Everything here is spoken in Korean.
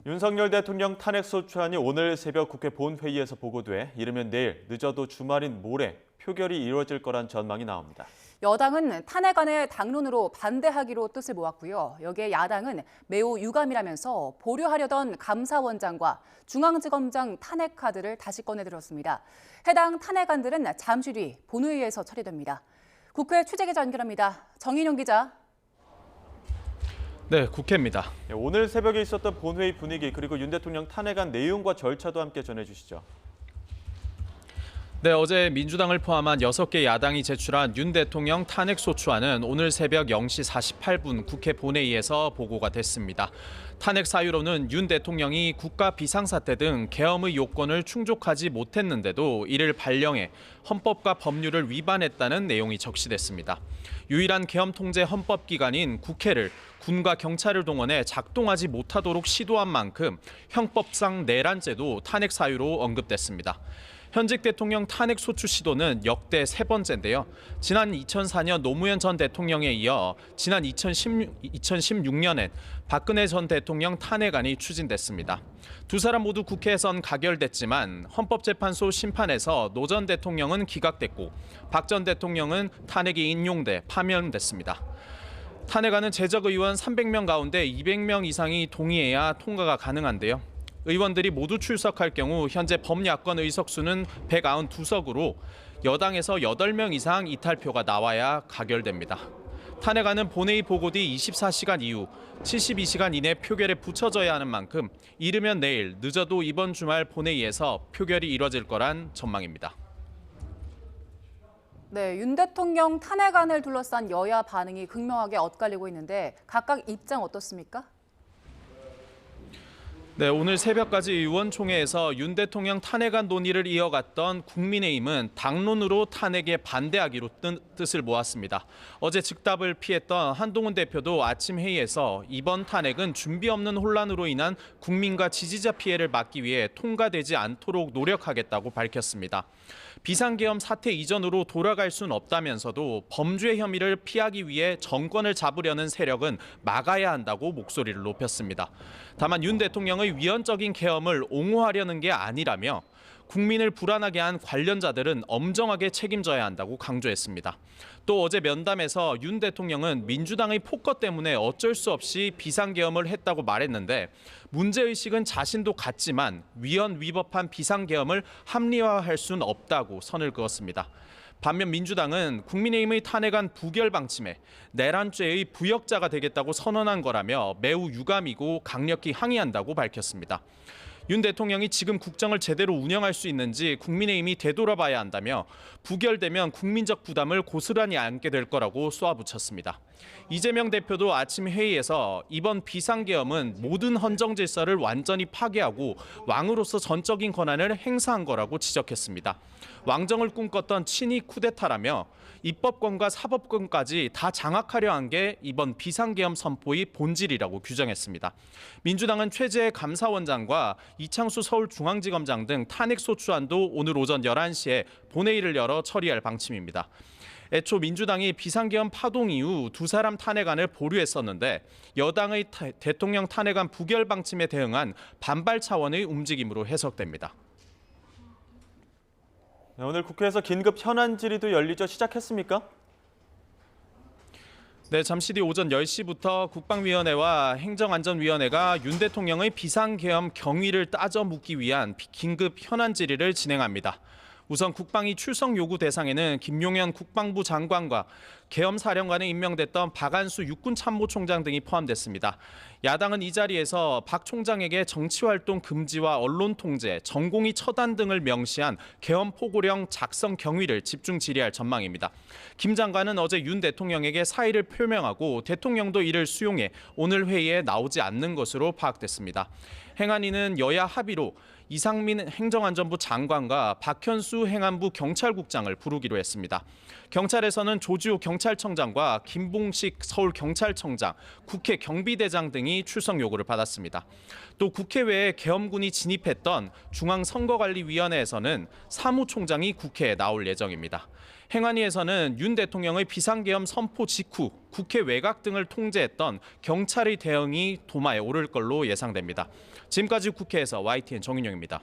윤석열 대통령 탄핵소추안이 오늘 새벽 국회 본회의에서 보고돼 이르면 내일, 늦어도 주말인 모레 표결이 이루어질 거란 전망이 나옵니다. 여당은 탄핵안에 당론으로 반대하기로 뜻을 모았고요. 여기에 야당은 매우 유감이라면서 보류하려던 감사원장과 중앙지검장 탄핵 카드를 다시 꺼내들었습니다. 해당 탄핵안들은 잠시 뒤 본회의에서 처리됩니다. 국회 취재기자 연결합니다. 정인용 기자. 네, 국회입니다. 오늘 새벽에 있었던 본회의 분위기 그리고 윤 대통령 탄핵안 내용과 절차도 함께 전해주시죠. 네, 어제 민주당을 포함한 6개 야당이 제출한 윤 대통령 탄핵소추안은 오늘 새벽 0시 48분 국회 본회의에서 보고가 됐습니다. 탄핵 사유로는 윤 대통령이 국가 비상사태 등 계엄의 요건을 충족하지 못했는데도 이를 발령해 헌법과 법률을 위반했다는 내용이 적시됐습니다. 유일한 계엄 통제 헌법기관인 국회를 군과 경찰을 동원해 작동하지 못하도록 시도한 만큼 형법상 내란죄도 탄핵 사유로 언급됐습니다. 현직 대통령 탄핵 소추 시도는 역대 3번째인데요. 지난 2004년 노무현 전 대통령에 이어 지난 2016년엔 박근혜 전 대통령 탄핵안이 추진됐습니다. 두 사람 모두 국회에선 가결됐지만 헌법재판소 심판에서 노 전 대통령은 기각됐고 박 전 대통령은 탄핵이 인용돼 파면됐습니다. 탄핵안은 제적 의원 300명 가운데 200명 이상이 동의해야 통과가 가능한데요. 의원들이 모두 출석할 경우 현재 범야권 의석수는 192석으로 여당에서 8명 이상 이탈표가 나와야 가결됩니다. 탄핵안은 본회의 보고 뒤 24시간 이후 72시간 이내 표결에 붙여져야 하는 만큼 이르면 내일, 늦어도 이번 주말 본회의에서 표결이 이뤄질 거란 전망입니다. 네, 윤 대통령 탄핵안을 둘러싼 여야 반응이 극명하게 엇갈리고 있는데 각각 입장 어떻습니까? 네, 오늘 새벽까지 의원총회에서 윤 대통령 탄핵안 논의를 이어갔던 국민의힘은 당론으로 탄핵에 반대하기로 뜻을 모았습니다. 어제 즉답을 피했던 한동훈 대표도 아침 회의에서 이번 탄핵은 준비 없는 혼란으로 인한 국민과 지지자 피해를 막기 위해 통과되지 않도록 노력하겠다고 밝혔습니다. 비상계엄 사태 이전으로 돌아갈 수는 없다면서도 범죄 혐의를 피하기 위해 정권을 잡으려는 세력은 막아야 한다고 목소리를 높였습니다. 다만 윤 대통령의 위헌적인 계엄을 옹호하려는 게 아니라며 국민을 불안하게 한 관련자들은 엄정하게 책임져야 한다고 강조했습니다. 또 어제 면담에서 윤 대통령은 민주당의 폭거 때문에 어쩔 수 없이 비상계엄을 했다고 말했는데 문제의식은 자신도 갖지만 위헌 위법한 비상계엄을 합리화할 수는 없다고 선을 그었습니다. 반면 민주당은 국민의힘의 탄핵안 부결 방침에 내란죄의 부역자가 되겠다고 선언한 거라며 매우 유감이고 강력히 항의한다고 밝혔습니다. 윤 대통령이 지금 국정을 제대로 운영할 수 있는지 국민의힘이 되돌아봐야 한다며 부결되면 국민적 부담을 고스란히 안게 될 거라고 쏘아붙였습니다. 이재명 대표도 아침 회의에서 이번 비상계엄은 모든 헌정 질서를 완전히 파괴하고 왕으로서 전적인 권한을 행사한 거라고 지적했습니다. 왕정을 꿈꿨던 친위 쿠데타라며 입법권과 사법권까지 다 장악하려 한 게 이번 비상계엄 선포의 본질이라고 규정했습니다. 민주당은 최재해 감사원장과 이창수 서울중앙지검장 등 탄핵소추안도 오늘 오전 11시에 본회의를 열어 처리할 방침입니다. 애초 민주당이 비상계엄 파동 이후 두 사람 탄핵안을 보류했었는데 여당의 대통령 탄핵안 부결 방침에 대응한 반발 차원의 움직임으로 해석됩니다. 네, 오늘 국회에서 긴급 현안 질의도 열리죠. 시작했습니까? 네, 잠시 뒤 오전 10시부터 국방위원회와 행정안전위원회가 윤 대통령의 비상계엄 경위를 따져 묻기 위한 긴급 현안 질의를 진행합니다. 우선 국방위 출석 요구 대상에는 김용현 국방부 장관과 계엄 사령관에 임명됐던 박안수 육군참모총장 등이 포함됐습니다. 야당은 이 자리에서 박 총장에게 정치활동 금지와 언론 통제, 전공의 처단 등을 명시한 계엄 포고령 작성 경위를 집중 질의할 전망입니다. 김 장관은 어제 윤 대통령에게 사의를 표명하고 대통령도 이를 수용해 오늘 회의에 나오지 않는 것으로 파악됐습니다. 행안위는 여야 합의로 이상민 행정안전부 장관과 박현수 행안부 경찰국장을 부르기로 했습니다. 경찰에서는 조지호 경찰청장과 김봉식 서울경찰청장, 국회 경비대장 등이 총장이 출석 요구를 받았습니다. 또 국회외에 계엄군이 진입했던 중앙선거관리위원회에서는 사무총장이 국회에 나올 예정입니다. 행안위에서는 윤 대통령의 비상계엄 선포 직후 국회 외곽 등을 통제했던 경찰의 대응이 도마에 오를 걸로 예상됩니다. 지금까지 국회에서 YTN 정인용입니다.